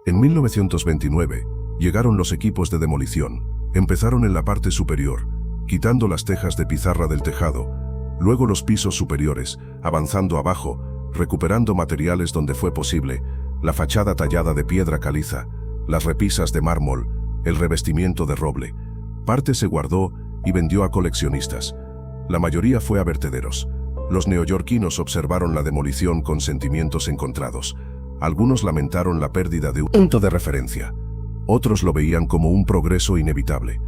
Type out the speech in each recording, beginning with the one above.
En 1929, llegaron los equipos de demolición. Empezaron en la parte superior, quitando las tejas de pizarra del tejado, luego los pisos superiores, avanzando abajo, recuperando materiales donde fue posible, la fachada tallada de piedra caliza, las repisas de mármol, el revestimiento de roble. Parte se guardó y vendió a coleccionistas. La mayoría fue a vertederos. Los neoyorquinos observaron la demolición con sentimientos encontrados. Algunos lamentaron la pérdida de un punto de referencia. Otros lo veían como un progreso inevitable.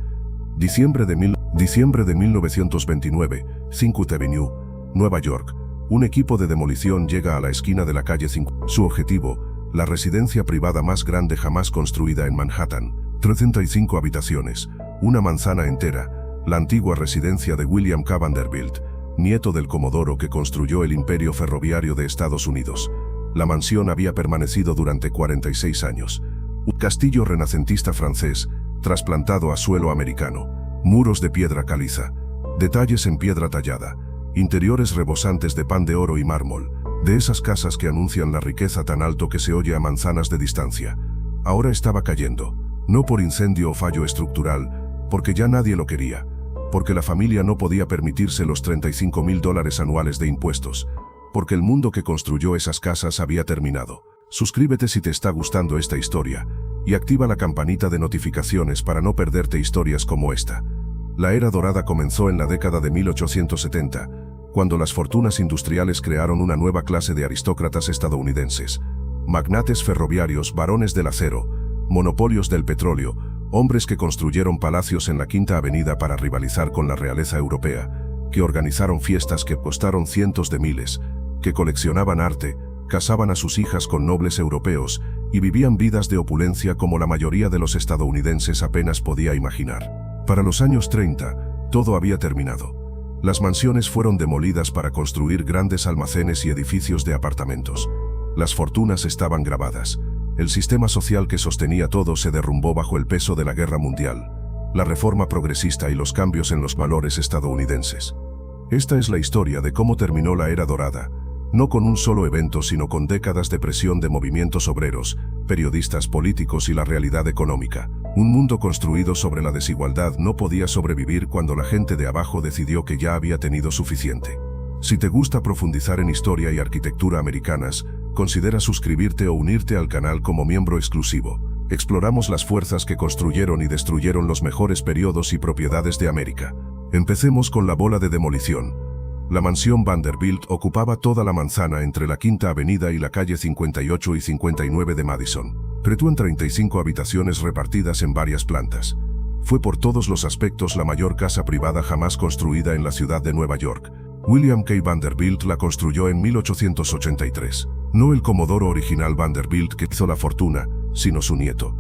Diciembre de 1929, 5th Avenue, Nueva York. Un equipo de demolición llega a la esquina de la calle 5. Su objetivo, la residencia privada más grande jamás construida en Manhattan. 35 habitaciones, una manzana entera, la antigua residencia de William K. Vanderbilt, nieto del comodoro que construyó el imperio ferroviario de Estados Unidos. La mansión había permanecido durante 46 años. Un castillo renacentista francés, trasplantado a suelo americano. Muros de piedra caliza, detalles en piedra tallada, interiores rebosantes de pan de oro y mármol, de esas casas que anuncian la riqueza tan alto que se oye a manzanas de distancia. Ahora estaba cayendo, no por incendio o fallo estructural, porque ya nadie lo quería, porque la familia no podía permitirse los $35.000 anuales de impuestos, porque el mundo que construyó esas casas había terminado. Suscríbete si te está gustando esta historia y activa la campanita de notificaciones para no perderte historias como esta. La era dorada comenzó en la década de 1870, cuando las fortunas industriales crearon una nueva clase de aristócratas estadounidenses. Magnates ferroviarios, barones del acero, monopolios del petróleo, hombres que construyeron palacios en la Quinta Avenida para rivalizar con la realeza europea, que organizaron fiestas que costaron cientos de miles, que coleccionaban arte, casaban a sus hijas con nobles europeos y vivían vidas de opulencia como la mayoría de los estadounidenses apenas podía imaginar. Para los años 30, todo había terminado. Las mansiones fueron demolidas para construir grandes almacenes y edificios de apartamentos. Las fortunas estaban grabadas. El sistema social que sostenía todo se derrumbó bajo el peso de la guerra mundial, la reforma progresista y los cambios en los valores estadounidenses. Esta es la historia de cómo terminó la era dorada, no con un solo evento sino con décadas de presión de movimientos obreros, periodistas políticos y la realidad económica. Un mundo construido sobre la desigualdad no podía sobrevivir cuando la gente de abajo decidió que ya había tenido suficiente. Si te gusta profundizar en historia y arquitectura americanas, considera suscribirte o unirte al canal como miembro exclusivo. Exploramos las fuerzas que construyeron y destruyeron los mejores periodos y propiedades de América. Empecemos con la bola de demolición. La mansión Vanderbilt ocupaba toda la manzana entre la Quinta Avenida y la calle 58 y 59 de Madison. Pretúan 35 habitaciones repartidas en varias plantas. Fue por todos los aspectos la mayor casa privada jamás construida en la ciudad de Nueva York. William K. Vanderbilt la construyó en 1883. No el comodoro original Vanderbilt que hizo la fortuna, sino su nieto.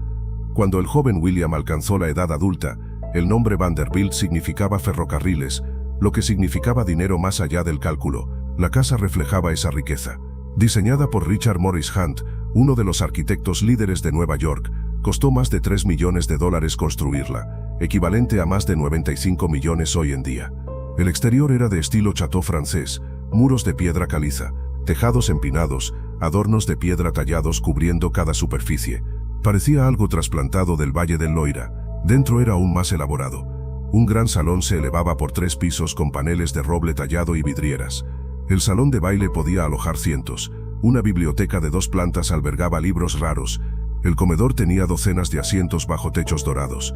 Cuando el joven William alcanzó la edad adulta, el nombre Vanderbilt significaba ferrocarriles, lo que significaba dinero más allá del cálculo. La casa reflejaba esa riqueza. Diseñada por Richard Morris Hunt, uno de los arquitectos líderes de Nueva York, costó más de $3 millones construirla, equivalente a más de 95 millones hoy en día. El exterior era de estilo chateau francés, muros de piedra caliza, tejados empinados, adornos de piedra tallados cubriendo cada superficie. Parecía algo trasplantado del Valle del Loira. Dentro era aún más elaborado. Un gran salón se elevaba por 3 pisos con paneles de roble tallado y vidrieras. El salón de baile podía alojar cientos. Una biblioteca de 2 plantas albergaba libros raros. El comedor tenía docenas de asientos bajo techos dorados.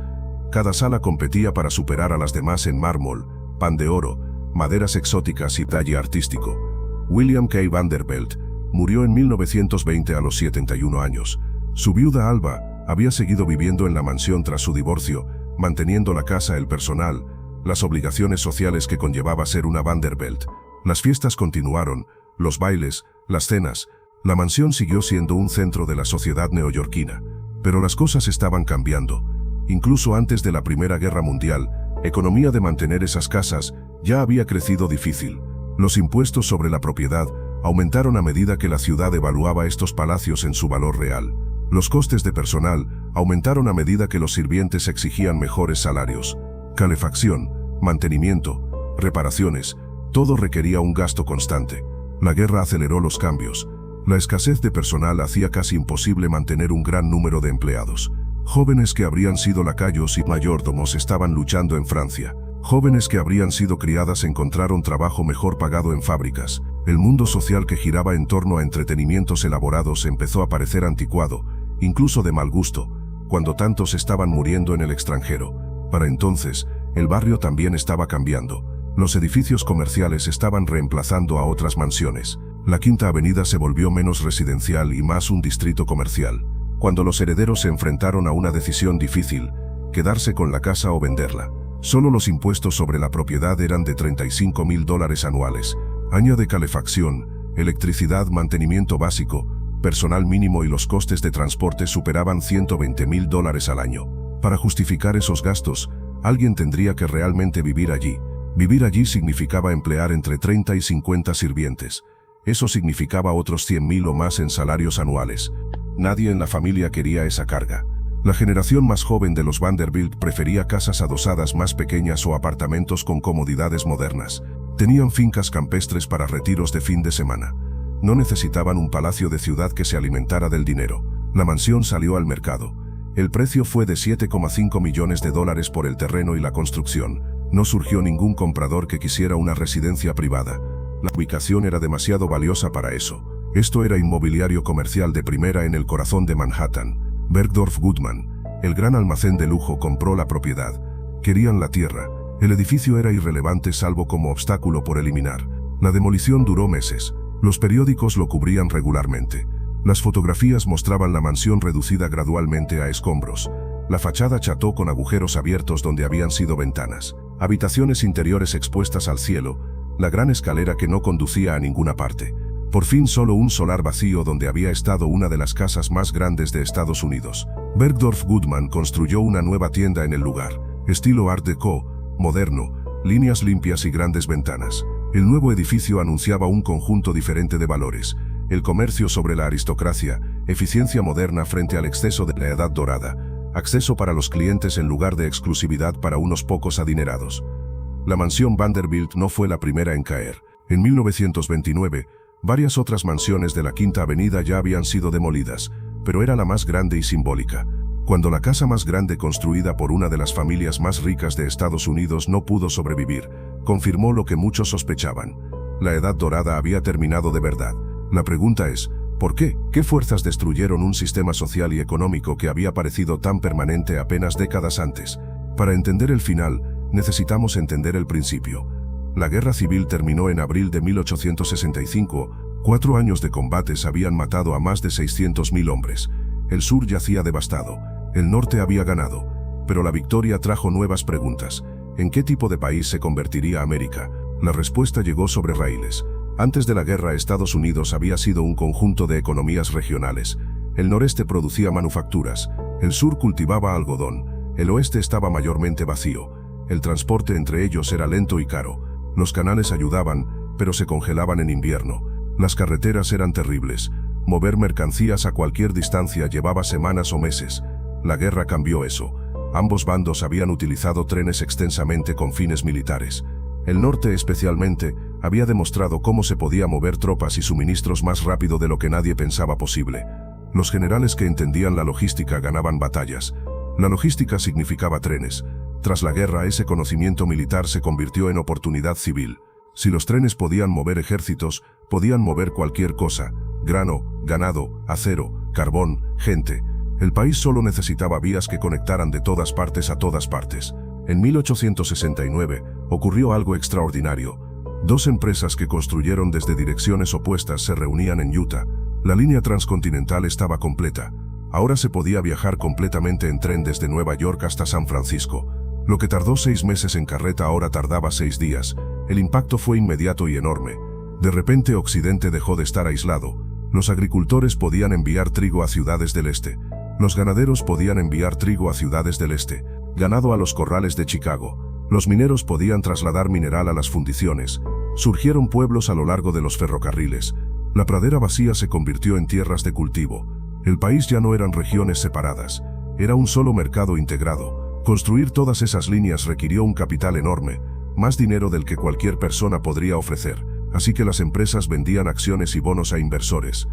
Cada sala competía para superar a las demás en mármol, pan de oro, maderas exóticas y talle artístico. William K. Vanderbilt murió en 1920 a los 71 años. Su viuda Alba había seguido viviendo en la mansión tras su divorcio, manteniendo la casa, el personal, las obligaciones sociales que conllevaba ser una Vanderbilt. Las fiestas continuaron, los bailes, las cenas. La mansión siguió siendo un centro de la sociedad neoyorquina. Pero las cosas estaban cambiando. Incluso antes de la Primera Guerra Mundial, economía de mantener esas casas ya había crecido difícil. Los impuestos sobre la propiedad aumentaron a medida que la ciudad evaluaba estos palacios en su valor real. Los costes de personal aumentaron a medida que los sirvientes exigían mejores salarios. Calefacción, mantenimiento, reparaciones, todo requería un gasto constante. La guerra aceleró los cambios. La escasez de personal hacía casi imposible mantener un gran número de empleados. Jóvenes que habrían sido lacayos y mayordomos estaban luchando en Francia. Jóvenes que habrían sido criadas encontraron trabajo mejor pagado en fábricas. El mundo social que giraba en torno a entretenimientos elaborados empezó a parecer anticuado, incluso de mal gusto, cuando tantos estaban muriendo en el extranjero. Para entonces, el barrio también estaba cambiando. Los edificios comerciales estaban reemplazando a otras mansiones. La Quinta Avenida se volvió menos residencial y más un distrito comercial. Cuando los herederos se enfrentaron a una decisión difícil, quedarse con la casa o venderla. Solo los impuestos sobre la propiedad eran de $35.000 anuales. Año de calefacción, electricidad, mantenimiento básico, personal mínimo y los costes de transporte superaban $120.000 al año. Para justificar esos gastos, alguien tendría que realmente vivir allí. Vivir allí significaba emplear entre 30 y 50 sirvientes. Eso significaba otros 100.000 o más en salarios anuales. Nadie en la familia quería esa carga. La generación más joven de los Vanderbilt prefería casas adosadas más pequeñas o apartamentos con comodidades modernas. Tenían fincas campestres para retiros de fin de semana. No necesitaban un palacio de ciudad que se alimentara del dinero. La mansión salió al mercado. El precio fue de $7,5 millones por el terreno y la construcción. No surgió ningún comprador que quisiera una residencia privada. La ubicación era demasiado valiosa para eso. Esto era inmobiliario comercial de primera en el corazón de Manhattan. Bergdorf Goodman, el gran almacén de lujo, compró la propiedad. Querían la tierra. El edificio era irrelevante salvo como obstáculo por eliminar. La demolición duró meses. Los periódicos lo cubrían regularmente. Las fotografías mostraban la mansión reducida gradualmente a escombros. La fachada cható con agujeros abiertos donde habían sido ventanas. Habitaciones interiores expuestas al cielo. La gran escalera que no conducía a ninguna parte. Por fin solo un solar vacío donde había estado una de las casas más grandes de Estados Unidos. Bergdorf Goodman construyó una nueva tienda en el lugar. Estilo Art Deco, moderno, líneas limpias y grandes ventanas. El nuevo edificio anunciaba un conjunto diferente de valores. El comercio sobre la aristocracia, eficiencia moderna frente al exceso de la edad dorada, acceso para los clientes en lugar de exclusividad para unos pocos adinerados. La mansión Vanderbilt no fue la primera en caer. En 1929, varias otras mansiones de la Quinta Avenida ya habían sido demolidas, pero era la más grande y simbólica. Cuando la casa más grande construida por una de las familias más ricas de Estados Unidos no pudo sobrevivir, confirmó lo que muchos sospechaban. La Edad Dorada había terminado de verdad. La pregunta es, ¿por qué? ¿Qué fuerzas destruyeron un sistema social y económico que había parecido tan permanente apenas décadas antes? Para entender el final, necesitamos entender el principio. La guerra civil terminó en abril de 1865. 4 años de combates habían matado a más de 600.000 hombres. El sur yacía devastado. El norte había ganado. Pero la victoria trajo nuevas preguntas. ¿En qué tipo de país se convertiría América? La respuesta llegó sobre raíles. Antes de la guerra, Estados Unidos había sido un conjunto de economías regionales. El noreste producía manufacturas. El sur cultivaba algodón. El oeste estaba mayormente vacío. El transporte entre ellos era lento y caro. Los canales ayudaban, pero se congelaban en invierno. Las carreteras eran terribles. Mover mercancías a cualquier distancia llevaba semanas o meses. La guerra cambió eso. Ambos bandos habían utilizado trenes extensamente con fines militares. El norte especialmente había demostrado cómo se podía mover tropas y suministros más rápido de lo que nadie pensaba posible. Los generales que entendían la logística ganaban batallas. La logística significaba trenes. Tras la guerra, ese conocimiento militar se convirtió en oportunidad civil. Si los trenes podían mover ejércitos, podían mover cualquier cosa: grano, ganado, acero, carbón, gente. El país solo necesitaba vías que conectaran de todas partes a todas partes. En 1869 ocurrió algo extraordinario. 2 empresas que construyeron desde direcciones opuestas se reunían en Utah. La línea transcontinental estaba completa. Ahora se podía viajar completamente en tren desde Nueva York hasta San Francisco. Lo que tardó 6 meses en carreta ahora tardaba 6 días. El impacto fue inmediato y enorme. De repente Occidente dejó de estar aislado. Los agricultores podían enviar trigo a ciudades del este. Los ganaderos podían enviar trigo a ciudades del este, ganado a los corrales de Chicago. Los mineros podían trasladar mineral a las fundiciones. Surgieron pueblos a lo largo de los ferrocarriles. La pradera vacía se convirtió en tierras de cultivo. El país ya no eran regiones separadas. Era un solo mercado integrado. Construir todas esas líneas requirió un capital enorme, más dinero del que cualquier persona podría ofrecer. Así que las empresas vendían acciones y bonos a inversores.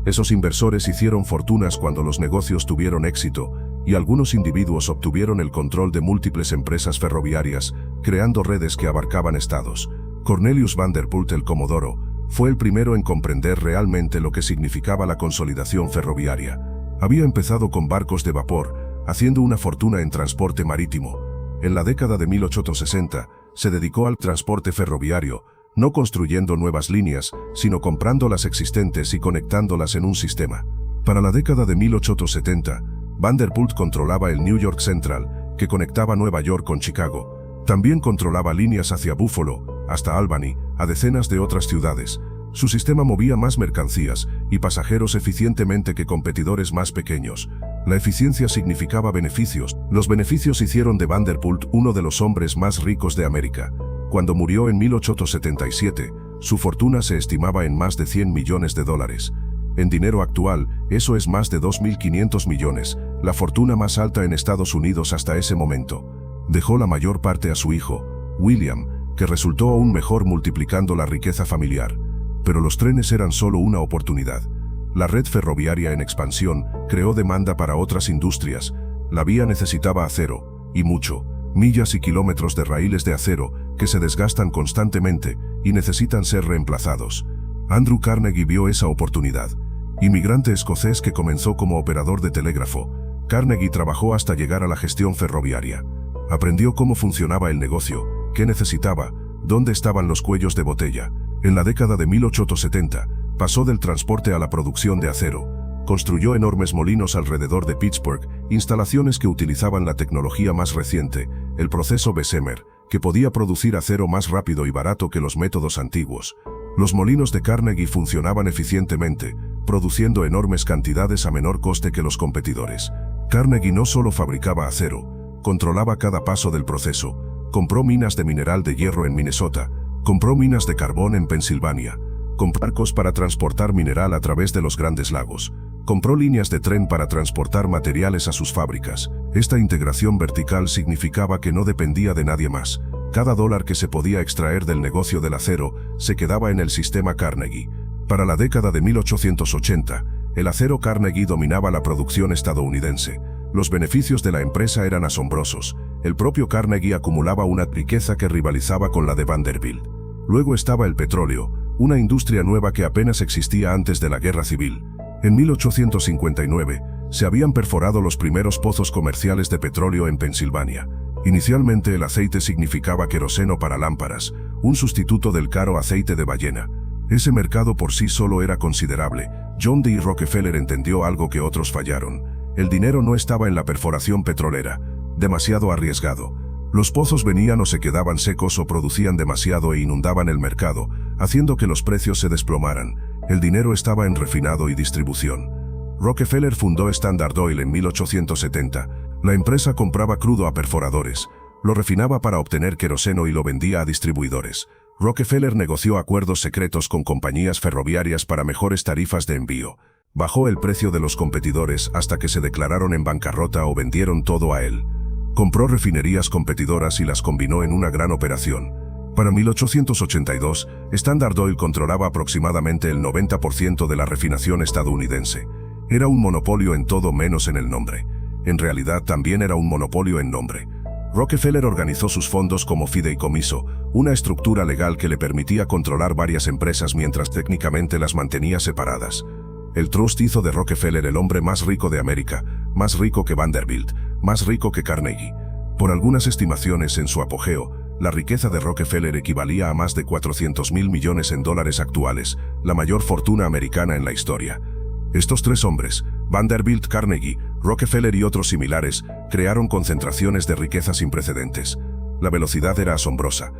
Esos inversores hicieron fortunas cuando los negocios tuvieron éxito, y algunos individuos obtuvieron el control de múltiples empresas ferroviarias, creando redes que abarcaban estados. Cornelius Vanderbilt el Comodoro fue el primero en comprender realmente lo que significaba la consolidación ferroviaria. Había empezado con barcos de vapor, haciendo una fortuna en transporte marítimo. En la década de 1860, se dedicó al transporte ferroviario, no construyendo nuevas líneas, sino comprando las existentes y conectándolas en un sistema. Para la década de 1870, Vanderbilt controlaba el New York Central, que conectaba Nueva York con Chicago. También controlaba líneas hacia Buffalo, hasta Albany, a decenas de otras ciudades. Su sistema movía más mercancías y pasajeros eficientemente que competidores más pequeños. La eficiencia significaba beneficios. Los beneficios hicieron de Vanderbilt uno de los hombres más ricos de América. Cuando murió en 1877, su fortuna se estimaba en más de $100 millones. En dinero actual, eso es más de 2.500 millones, la fortuna más alta en Estados Unidos hasta ese momento. Dejó la mayor parte a su hijo, William, que resultó aún mejor multiplicando la riqueza familiar. Pero los trenes eran solo una oportunidad. La red ferroviaria en expansión creó demanda para otras industrias. La vía necesitaba acero, y mucho. Millas y kilómetros de raíles de acero que se desgastan constantemente y necesitan ser reemplazados. Andrew Carnegie vio esa oportunidad. Inmigrante escocés que comenzó como operador de telégrafo, Carnegie trabajó hasta llegar a la gestión ferroviaria. Aprendió cómo funcionaba el negocio, qué necesitaba, dónde estaban los cuellos de botella. En la década de 1870, pasó del transporte a la producción de acero. Construyó enormes molinos alrededor de Pittsburgh, instalaciones que utilizaban la tecnología más reciente, el proceso Bessemer, que podía producir acero más rápido y barato que los métodos antiguos. Los molinos de Carnegie funcionaban eficientemente, produciendo enormes cantidades a menor coste que los competidores. Carnegie no solo fabricaba acero, controlaba cada paso del proceso. Compró minas de mineral de hierro en Minnesota, compró minas de carbón en Pensilvania, compró barcos para transportar mineral a través de los grandes lagos. Compró líneas de tren para transportar materiales a sus fábricas. Esta integración vertical significaba que no dependía de nadie más. Cada dólar que se podía extraer del negocio del acero se quedaba en el sistema Carnegie. Para la década de 1880, el acero Carnegie dominaba la producción estadounidense. Los beneficios de la empresa eran asombrosos. El propio Carnegie acumulaba una riqueza que rivalizaba con la de Vanderbilt. Luego estaba el petróleo, una industria nueva que apenas existía antes de la Guerra Civil. En 1859, se habían perforado los primeros pozos comerciales de petróleo en Pensilvania. Inicialmente el aceite significaba queroseno para lámparas, un sustituto del caro aceite de ballena. Ese mercado por sí solo era considerable. John D. Rockefeller entendió algo que otros fallaron. El dinero no estaba en la perforación petrolera, demasiado arriesgado. Los pozos venían o se quedaban secos o producían demasiado e inundaban el mercado, haciendo que los precios se desplomaran. El dinero estaba en refinado y distribución. Rockefeller fundó Standard Oil en 1870. La empresa compraba crudo a perforadores, lo refinaba para obtener queroseno y lo vendía a distribuidores. Rockefeller negoció acuerdos secretos con compañías ferroviarias para mejores tarifas de envío. Bajó el precio de los competidores hasta que se declararon en bancarrota o vendieron todo a él. Compró refinerías competidoras y las combinó en una gran operación. Para 1882, Standard Oil controlaba aproximadamente el 90% de la refinación estadounidense. Era un monopolio en todo menos en el nombre. En realidad también era un monopolio en nombre. Rockefeller organizó sus fondos como fideicomiso, una estructura legal que le permitía controlar varias empresas mientras técnicamente las mantenía separadas. El trust hizo de Rockefeller el hombre más rico de América, más rico que Vanderbilt, más rico que Carnegie. Por algunas estimaciones en su apogeo, la riqueza de Rockefeller equivalía a más de $400.000 millones en dólares actuales, la mayor fortuna americana en la historia. Estos tres hombres, Vanderbilt, Carnegie, Rockefeller y otros similares, crearon concentraciones de riqueza sin precedentes. La velocidad era asombrosa.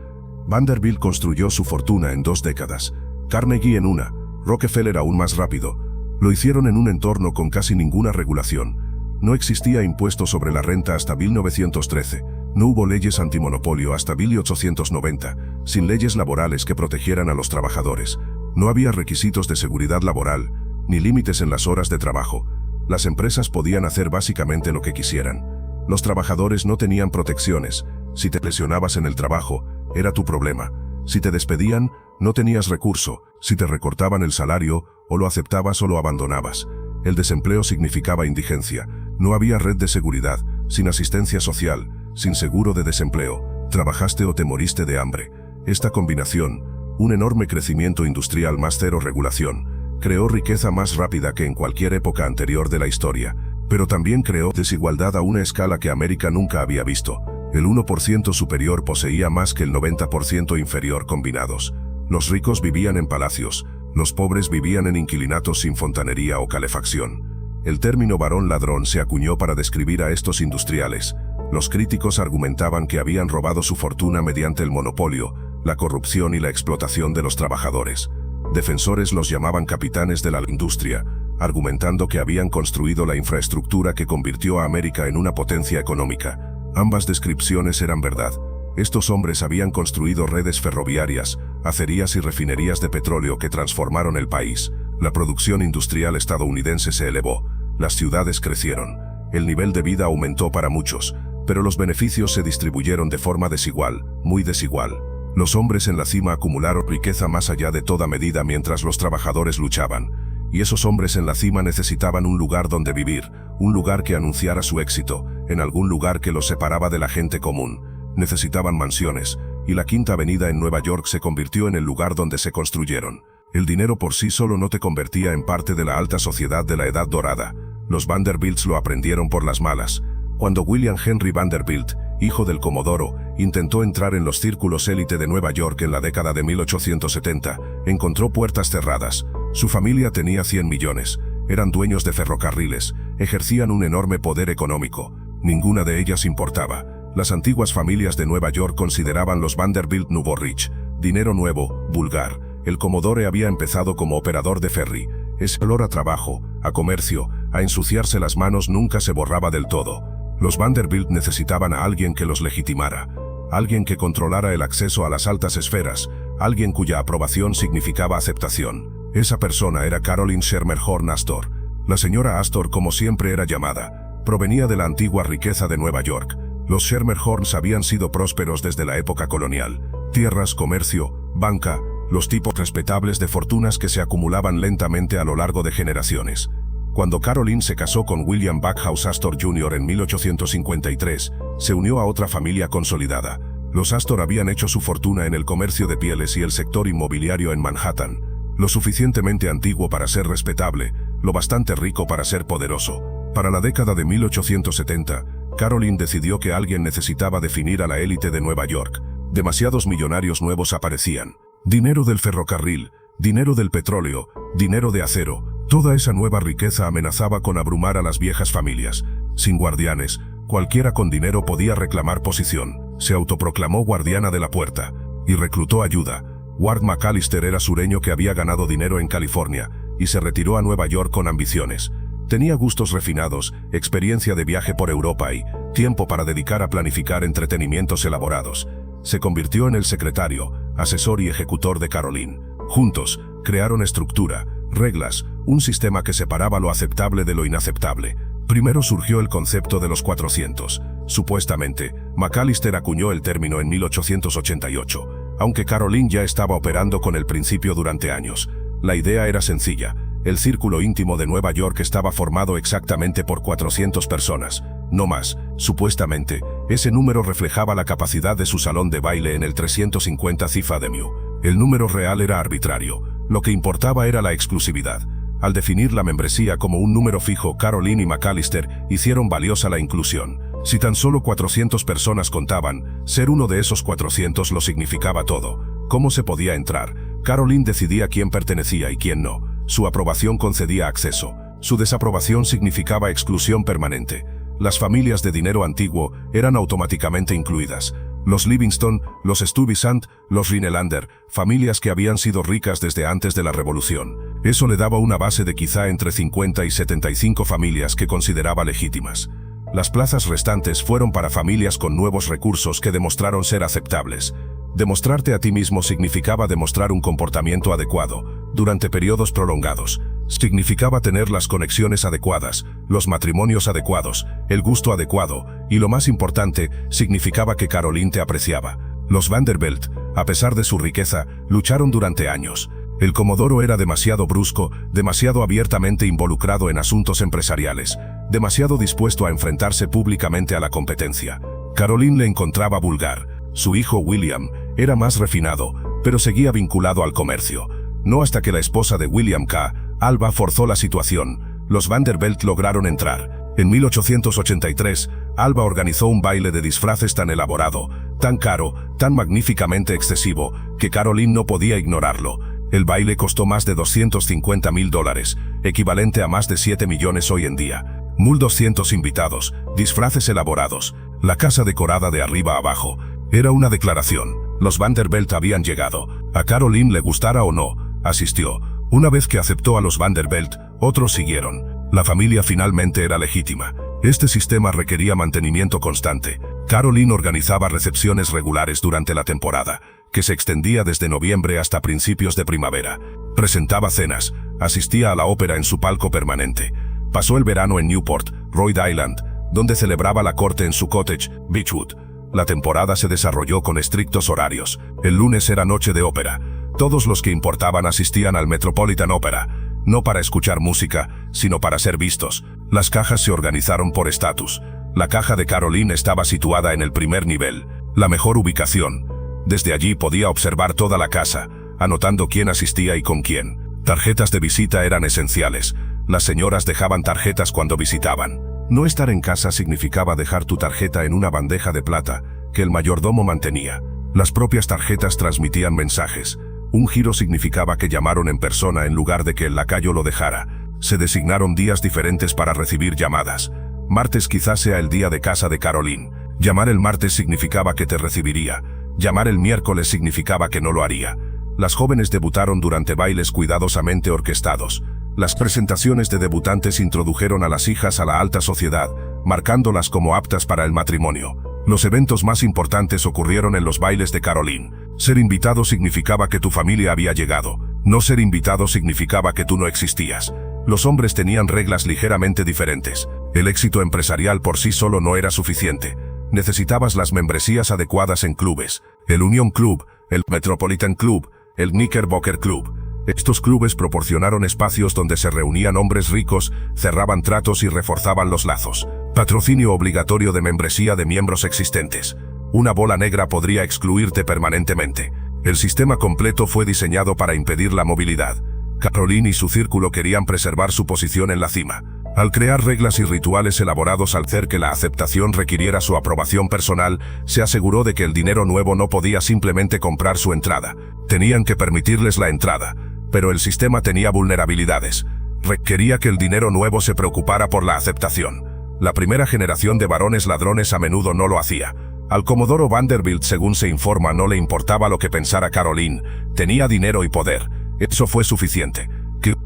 Vanderbilt construyó su fortuna en 2 décadas, Carnegie en una, Rockefeller aún más rápido. Lo hicieron en un entorno con casi ninguna regulación. No existía impuesto sobre la renta hasta 1913. No hubo leyes antimonopolio hasta 1890, sin leyes laborales que protegieran a los trabajadores. No había requisitos de seguridad laboral, ni límites en las horas de trabajo. Las empresas podían hacer básicamente lo que quisieran. Los trabajadores no tenían protecciones. Si te lesionabas en el trabajo, era tu problema. Si te despedían, No tenías recurso, si te recortaban el salario, o lo aceptabas o lo abandonabas. El desempleo significaba indigencia. No había red de seguridad, sin asistencia social, sin seguro de desempleo. Trabajaste o te moriste de hambre. Esta combinación, un enorme crecimiento industrial más cero regulación, creó riqueza más rápida que en cualquier época anterior de la historia, pero también creó desigualdad a una escala que América nunca había visto. El 1% superior poseía más que el 90% inferior combinados. Los ricos vivían en palacios, los pobres vivían en inquilinatos sin fontanería o calefacción. El término varón ladrón se acuñó para describir a estos industriales. Los críticos argumentaban que habían robado su fortuna mediante el monopolio, la corrupción y la explotación de los trabajadores. Defensores los llamaban capitanes de la industria, argumentando que habían construido la infraestructura que convirtió a América en una potencia económica. Ambas descripciones eran verdad. Estos hombres habían construido redes ferroviarias, acerías y refinerías de petróleo que transformaron el país. La producción industrial estadounidense se elevó, las ciudades crecieron, el nivel de vida aumentó para muchos, pero los beneficios se distribuyeron de forma desigual, muy desigual. Los hombres en la cima acumularon riqueza más allá de toda medida mientras los trabajadores luchaban, y esos hombres en la cima necesitaban un lugar donde vivir, un lugar que anunciara su éxito, en algún lugar que los separaba de la gente común. Necesitaban mansiones, y la Quinta Avenida en Nueva York se convirtió en el lugar donde se construyeron. El dinero por sí solo no te convertía en parte de la alta sociedad de la Edad Dorada. Los Vanderbilts lo aprendieron por las malas. Cuando William Henry Vanderbilt, hijo del Comodoro, intentó entrar en los círculos élite de Nueva York en la década de 1870, encontró puertas cerradas. Su familia tenía 100 millones, eran dueños de ferrocarriles, ejercían un enorme poder económico. Ninguna de ellas importaba. Las antiguas familias de Nueva York consideraban los Vanderbilt nouveau riche, dinero nuevo, vulgar. El Commodore había empezado como operador de ferry. Ese olor a trabajo, a comercio, a ensuciarse las manos nunca se borraba del todo. Los Vanderbilt necesitaban a alguien que los legitimara, alguien que controlara el acceso a las altas esferas, alguien cuya aprobación significaba aceptación. Esa persona era Caroline Schermerhorn Astor. La señora Astor, como siempre era llamada, provenía de la antigua riqueza de Nueva York. Los Schermerhorns habían sido prósperos desde la época colonial. Tierras, comercio, banca, los tipos respetables de fortunas que se acumulaban lentamente a lo largo de generaciones. Cuando Caroline se casó con William Backhouse Astor Jr. en 1853, se unió a otra familia consolidada. Los Astor habían hecho su fortuna en el comercio de pieles y el sector inmobiliario en Manhattan. Lo suficientemente antiguo para ser respetable, lo bastante rico para ser poderoso. Para la década de 1870, Caroline decidió que alguien necesitaba definir a la élite de Nueva York. Demasiados millonarios nuevos aparecían. Dinero del ferrocarril, dinero del petróleo, dinero de acero. Toda esa nueva riqueza amenazaba con abrumar a las viejas familias. Sin guardianes, cualquiera con dinero podía reclamar posición. Se autoproclamó guardiana de la puerta y reclutó ayuda. Ward McAllister era sureño que había ganado dinero en California y se retiró a Nueva York con ambiciones. Tenía gustos refinados, experiencia de viaje por Europa y tiempo para dedicar a planificar entretenimientos elaborados. Se convirtió en el secretario, asesor y ejecutor de Caroline. Juntos, crearon estructura, reglas, un sistema que separaba lo aceptable de lo inaceptable. Primero surgió el concepto de los 400. Supuestamente, McAllister acuñó el término en 1888, aunque Caroline ya estaba operando con el principio durante años. La idea era sencilla. El círculo íntimo de Nueva York estaba formado exactamente por 400 personas, no más. Supuestamente, ese número reflejaba la capacidad de su salón de baile en el 350 Fifth Avenue. El número real era arbitrario. Lo que importaba era la exclusividad. Al definir la membresía como un número fijo, Caroline y McAllister hicieron valiosa la inclusión. Si tan solo 400 personas contaban, ser uno de esos 400 lo significaba todo. ¿Cómo se podía entrar? Caroline decidía quién pertenecía y quién no. Su aprobación concedía acceso. Su desaprobación significaba exclusión permanente. Las familias de dinero antiguo eran automáticamente incluidas. Los Livingston, los Stuyvesant, los Rhinelander, familias que habían sido ricas desde antes de la Revolución. Eso le daba una base de quizá entre 50 y 75 familias que consideraba legítimas. Las plazas restantes fueron para familias con nuevos recursos que demostraron ser aceptables. Demostrarte a ti mismo significaba demostrar un comportamiento adecuado, durante periodos prolongados. Significaba tener las conexiones adecuadas, los matrimonios adecuados, el gusto adecuado, y lo más importante, significaba que Caroline te apreciaba. Los Vanderbilt, A pesar de su riqueza, lucharon durante años. El comodoro era demasiado brusco, demasiado abiertamente involucrado en asuntos empresariales, demasiado dispuesto a enfrentarse públicamente a la competencia. Caroline le encontraba vulgar. Su hijo William era más refinado, pero seguía vinculado al comercio. No hasta que la esposa de William K., Alba, forzó la situación. Los Vanderbilt lograron entrar. En 1883, Alba organizó un baile de disfraces tan elaborado, tan caro, tan magníficamente excesivo, que Caroline no podía ignorarlo. El baile costó más de $250,000, equivalente a más de 7 millones hoy en día. 1.200 invitados, disfraces elaborados, la casa decorada de arriba a abajo. Era una declaración. Los Vanderbilt habían llegado. A Caroline le gustara o no, asistió. Una vez que aceptó a los Vanderbilt, otros siguieron. La familia finalmente era legítima. Este sistema requería mantenimiento constante. Caroline organizaba recepciones regulares durante la temporada, que se extendía desde noviembre hasta principios de primavera. Presentaba cenas, asistía a la ópera en su palco permanente. Pasó el verano en Newport, Rhode Island, donde celebraba la corte en su cottage, Beechwood. La temporada se desarrolló con estrictos horarios. El lunes era noche de ópera. Todos los que importaban asistían al Metropolitan Opera, no para escuchar música, sino para ser vistos. Las cajas se organizaron por estatus. La caja de Caroline estaba situada en el primer nivel, la mejor ubicación. Desde allí podía observar toda la casa, anotando quién asistía y con quién. Tarjetas de visita eran esenciales. Las señoras dejaban tarjetas cuando visitaban. No estar en casa significaba dejar tu tarjeta en una bandeja de plata que el mayordomo mantenía. Las propias tarjetas transmitían mensajes. Un giro significaba que llamaron en persona en lugar de que el lacayo lo dejara. Se designaron días diferentes para recibir llamadas. Martes quizás sea el día de casa de Caroline. Llamar el martes significaba que te recibiría. Llamar el miércoles significaba que no lo haría. Las jóvenes debutaron durante bailes cuidadosamente orquestados. Las presentaciones de debutantes introdujeron a las hijas a la alta sociedad, marcándolas como aptas para el matrimonio. Los eventos más importantes ocurrieron en los bailes de Caroline. Ser invitado significaba que tu familia había llegado. No ser invitado significaba que tú no existías. Los hombres tenían reglas ligeramente diferentes. El éxito empresarial por sí solo no era suficiente. Necesitabas las membresías adecuadas en clubes. El Union Club, el Metropolitan Club, el Knickerbocker Club. Estos clubes proporcionaron espacios donde se reunían hombres ricos, cerraban tratos y reforzaban los lazos. Patrocinio obligatorio de membresía de miembros existentes. Una bola negra podría excluirte permanentemente. El sistema completo fue diseñado para impedir la movilidad. Caroline y su círculo querían preservar su posición en la cima. Al crear reglas y rituales elaborados al hacer que la aceptación requiriera su aprobación personal, se aseguró de que el dinero nuevo no podía simplemente comprar su entrada. Tenían que permitirles la entrada. Pero el sistema tenía vulnerabilidades. Requería que el dinero nuevo se preocupara por la aceptación. La primera generación de varones ladrones a menudo no lo hacía. Al comodoro Vanderbilt, según se informa, no le importaba lo que pensara Caroline. Tenía dinero y poder. Eso fue suficiente.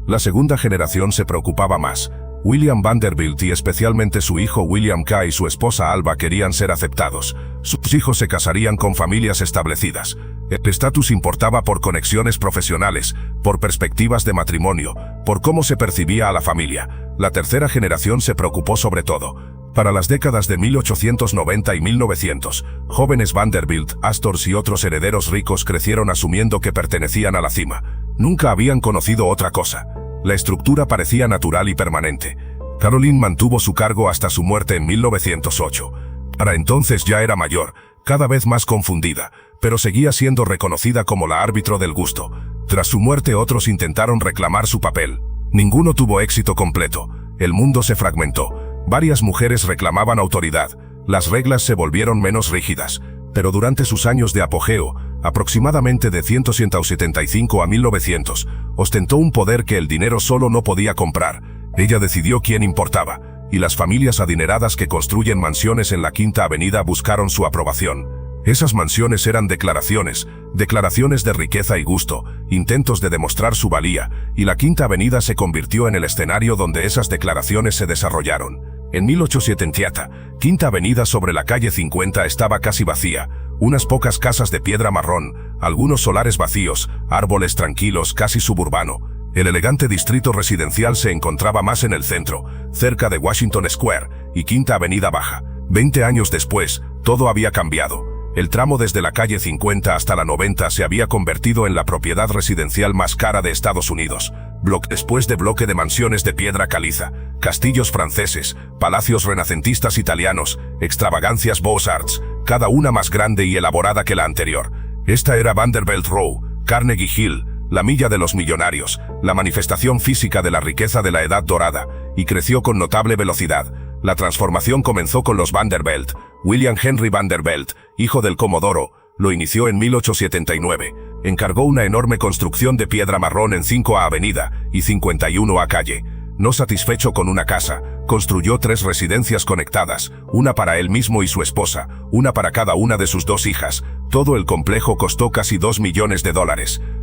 La segunda generación se preocupaba más. William Vanderbilt y especialmente su hijo William K. y su esposa Alba querían ser aceptados. Sus hijos se casarían con familias establecidas. El estatus importaba por conexiones profesionales, por perspectivas de matrimonio, por cómo se percibía a la familia. La tercera generación se preocupó sobre todo. Para las décadas de 1890 y 1900, jóvenes Vanderbilt, Astors y otros herederos ricos crecieron asumiendo que pertenecían a la cima. Nunca habían conocido otra cosa. La estructura parecía natural y permanente. Caroline mantuvo su cargo hasta su muerte en 1908. Para entonces ya era mayor, cada vez más confundida, pero seguía siendo reconocida como la árbitro del gusto. Tras su muerte otros intentaron reclamar su papel. Ninguno tuvo éxito completo. El mundo se fragmentó. Varias mujeres reclamaban autoridad. Las reglas se volvieron menos rígidas. Pero durante sus años de apogeo, aproximadamente de 175 a 1900, ostentó un poder que el dinero solo no podía comprar. Ella decidió quién importaba, y las familias adineradas que construyen mansiones en la Quinta Avenida buscaron su aprobación. Esas mansiones eran declaraciones de riqueza y gusto, intentos de demostrar su valía, y la Quinta Avenida se convirtió en el escenario donde esas declaraciones se desarrollaron. En 1870, Quinta Avenida sobre la calle 50 estaba casi vacía, unas pocas casas de piedra marrón, algunos solares vacíos, árboles tranquilos, casi suburbano. El elegante distrito residencial se encontraba más en el centro, cerca de Washington Square y Quinta Avenida Baja. 20 años después, todo había cambiado. El tramo desde la calle 50 hasta la 90 se había convertido en la propiedad residencial más cara de Estados Unidos, bloque después de bloque de mansiones de piedra caliza, castillos franceses, palacios renacentistas italianos, extravagancias Beaux-Arts, cada una más grande y elaborada que la anterior. Esta era Vanderbilt Row, Carnegie Hill, la milla de los millonarios, la manifestación física de la riqueza de la Edad Dorada, y creció con notable velocidad. La transformación comenzó con los Vanderbilt. William Henry Vanderbilt, hijo del comodoro, lo inició en 1879. Encargó una enorme construcción de piedra marrón en 5A Avenida y 51A Calle. No satisfecho con una casa, construyó 3 residencias conectadas, una para él mismo y su esposa, una para cada una de sus 2 hijas. Todo el complejo costó casi $2 millones.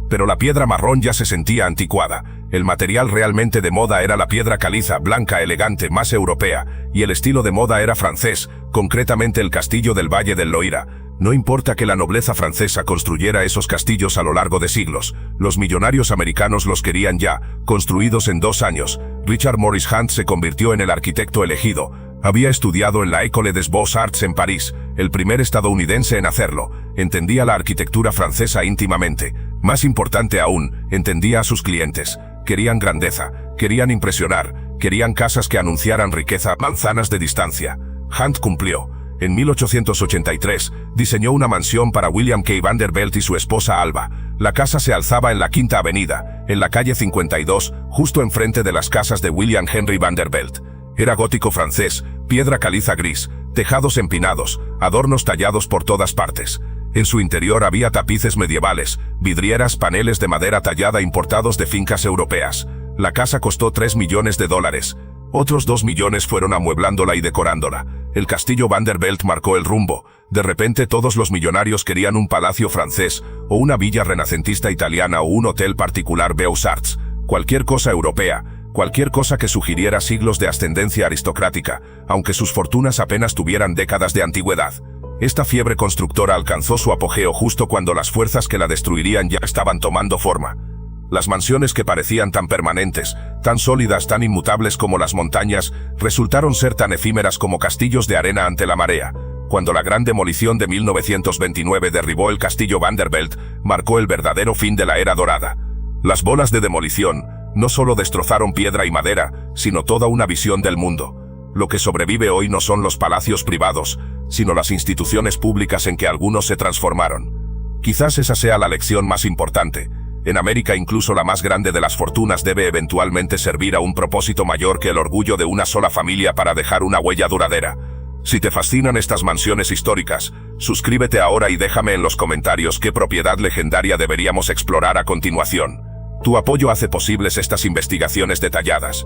Pero la piedra marrón ya se sentía anticuada. El material realmente de moda era la piedra caliza, blanca, elegante, más europea, y el estilo de moda era francés, concretamente el castillo del Valle del Loira. No importa que la nobleza francesa construyera esos castillos a lo largo de siglos, los millonarios americanos los querían ya, construidos en 2 años. Richard Morris Hunt se convirtió en el arquitecto elegido. Había estudiado en la École des Beaux-Arts en París, el primer estadounidense en hacerlo. Entendía la arquitectura francesa íntimamente. Más importante aún, entendía a sus clientes. Querían grandeza, querían impresionar, querían casas que anunciaran riqueza a manzanas de distancia. Hunt cumplió. En 1883, diseñó una mansión para William K. Vanderbilt y su esposa Alba. La casa se alzaba en la Quinta Avenida, en la calle 52, justo enfrente de las casas de William Henry Vanderbilt. Era gótico francés, piedra caliza gris, tejados empinados, adornos tallados por todas partes. En su interior había tapices medievales, vidrieras, paneles de madera tallada importados de fincas europeas. La casa costó $3 millones. Otros 2 millones fueron amueblándola y decorándola. El castillo Vanderbilt marcó el rumbo. De repente todos los millonarios querían un palacio francés, o una villa renacentista italiana o un hotel particular Beaux-Arts. Cualquier cosa europea, cualquier cosa que sugiriera siglos de ascendencia aristocrática, aunque sus fortunas apenas tuvieran décadas de antigüedad. Esta fiebre constructora alcanzó su apogeo justo cuando las fuerzas que la destruirían ya estaban tomando forma. Las mansiones que parecían tan permanentes, tan sólidas, tan inmutables como las montañas, resultaron ser tan efímeras como castillos de arena ante la marea. Cuando la gran demolición de 1929 derribó el castillo Vanderbilt, marcó el verdadero fin de la era dorada. Las bolas de demolición no solo destrozaron piedra y madera, sino toda una visión del mundo. Lo que sobrevive hoy no son los palacios privados, sino las instituciones públicas en que algunos se transformaron. Quizás esa sea la lección más importante. En América incluso la más grande de las fortunas debe eventualmente servir a un propósito mayor que el orgullo de una sola familia para dejar una huella duradera. Si te fascinan estas mansiones históricas, suscríbete ahora y déjame en los comentarios qué propiedad legendaria deberíamos explorar a continuación. Tu apoyo hace posibles estas investigaciones detalladas.